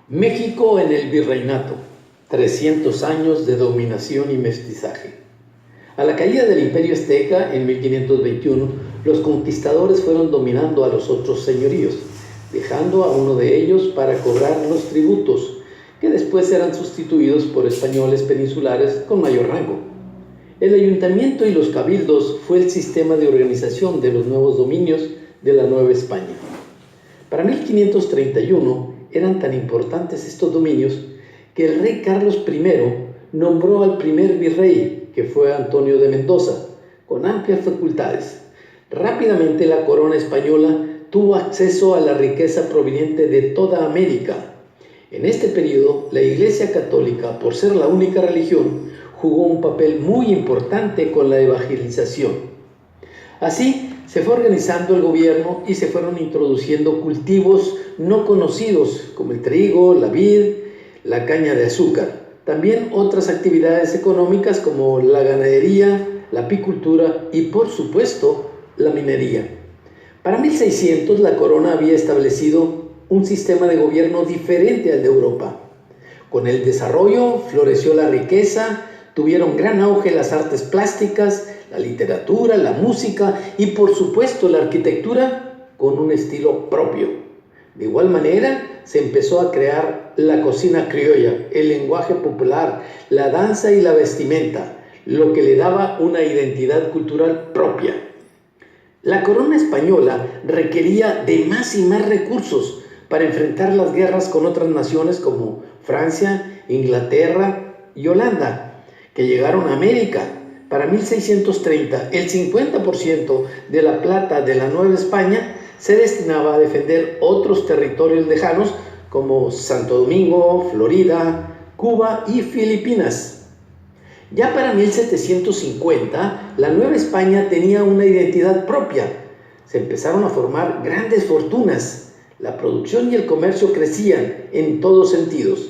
México en el virreinato, 300 años de dominación y mestizaje. A la caída del Imperio Azteca en 1521, los conquistadores fueron dominando a los otros señoríos, dejando a uno de ellos para cobrar los tributos, que después eran sustituidos por españoles peninsulares con mayor rango. El ayuntamiento y los cabildos fue el sistema de organización de los nuevos dominios de la Nueva España. Para 1531 eran tan importantes estos dominios que el rey Carlos I nombró al primer virrey, que fue Antonio de Mendoza, con amplias facultades. Rápidamente la corona española tuvo acceso a la riqueza proveniente de toda América. En este periodo, la Iglesia Católica, por ser la única religión, jugó un papel muy importante con la evangelización. Así, se fue organizando el gobierno y se fueron introduciendo cultivos no conocidos como el trigo, la vid, la caña de azúcar. También otras actividades económicas como la ganadería, la apicultura y, por supuesto, la minería. Para 1600 la corona había establecido un sistema de gobierno diferente al de Europa. Con el desarrollo floreció la riqueza, tuvieron gran auge las artes plásticas, la literatura, la música y por supuesto la arquitectura con un estilo propio. De igual manera se empezó a crear la cocina criolla, el lenguaje popular, la danza y la vestimenta, lo que le daba una identidad cultural propia. La corona española requería de más y más recursos para enfrentar las guerras con otras naciones como Francia, Inglaterra y Holanda, que llegaron a América. Para 1630, el 50% de la plata de la Nueva España se destinaba a defender otros territorios lejanos como Santo Domingo, Florida, Cuba y Filipinas. Ya para 1750, la Nueva España tenía una identidad propia. Se empezaron a formar grandes fortunas. La producción y el comercio crecían en todos sentidos,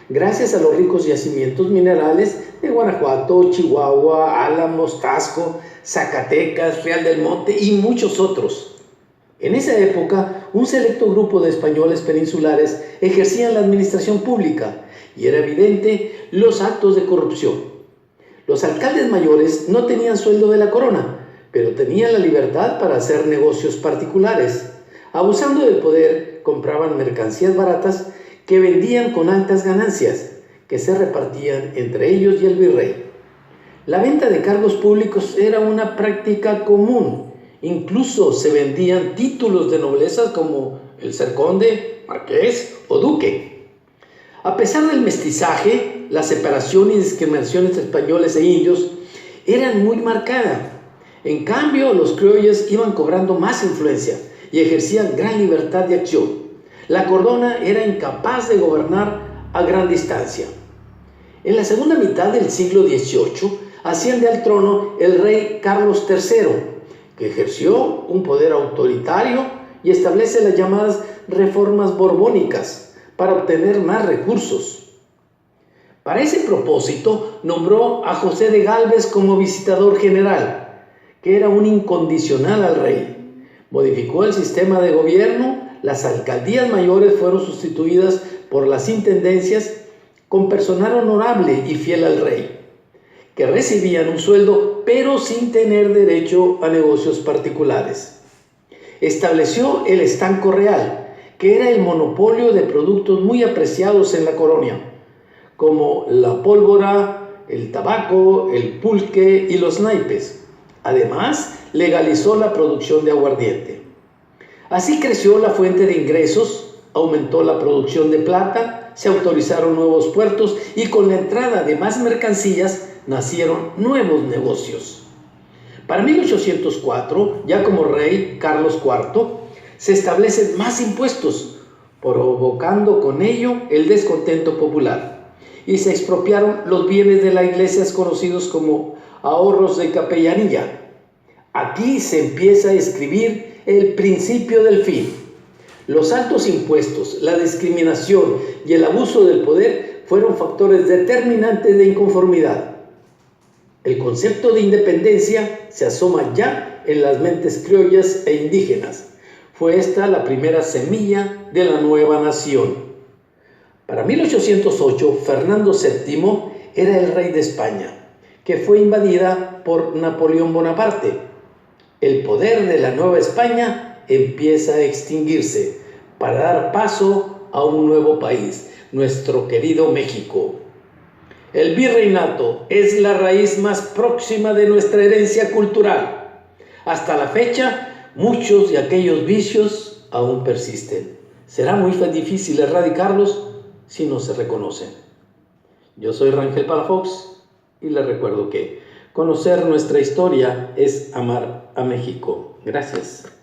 gracias a los ricos yacimientos minerales de Guanajuato, Chihuahua, Álamos, Taxco, Zacatecas, Real del Monte y muchos otros. En esa época, un selecto grupo de españoles peninsulares ejercían la administración pública y era evidente los actos de corrupción. Los alcaldes mayores no tenían sueldo de la corona, pero tenían la libertad para hacer negocios particulares. Abusando del poder, compraban mercancías baratas que vendían con altas ganancias, que se repartían entre ellos y el virrey. La venta de cargos públicos era una práctica común. Incluso se vendían títulos de nobleza como el ser conde, marqués o duque. A pesar del mestizaje, la separación y discriminación entre españoles e indios eran muy marcada. En cambio, los criollos iban cobrando más influencia y ejercían gran libertad de acción. La corona era incapaz de gobernar a gran distancia. En la segunda mitad del siglo XVIII asciende al trono el rey Carlos III, que ejerció un poder autoritario y establece las llamadas reformas borbónicas para obtener más recursos. Para ese propósito nombró a José de Gálvez como visitador general, que era un incondicional al rey. Modificó el sistema de gobierno. Las alcaldías mayores fueron sustituidas por las intendencias con personal honorable y fiel al rey, que recibían un sueldo pero sin tener derecho a negocios particulares. Estableció el estanco real, que era el monopolio de productos muy apreciados en la colonia, como la pólvora, el tabaco, el pulque y los naipes. Además, legalizó la producción de aguardiente. Así creció la fuente de ingresos, aumentó la producción de plata, se autorizaron nuevos puertos y con la entrada de más mercancías nacieron nuevos negocios. Para 1804, ya como rey Carlos IV, se establecen más impuestos, provocando con ello el descontento popular, y se expropiaron los bienes de la iglesia conocidos como ahorros de capellanía. Aquí se empieza a escribir el principio del fin. Los altos impuestos, la discriminación y el abuso del poder fueron factores determinantes de inconformidad. El concepto de independencia se asoma ya en las mentes criollas e indígenas. Fue esta la primera semilla de la nueva nación. Para 1808, Fernando VII era el rey de España, que fue invadida por Napoleón Bonaparte. El poder de la Nueva España empieza a extinguirse para dar paso a un nuevo país, nuestro querido México. El virreinato es la raíz más próxima de nuestra herencia cultural. Hasta la fecha, muchos de aquellos vicios aún persisten. Será muy difícil erradicarlos si no se reconocen. Yo soy Rangel Palafox y les recuerdo que conocer nuestra historia es amar a México. Gracias.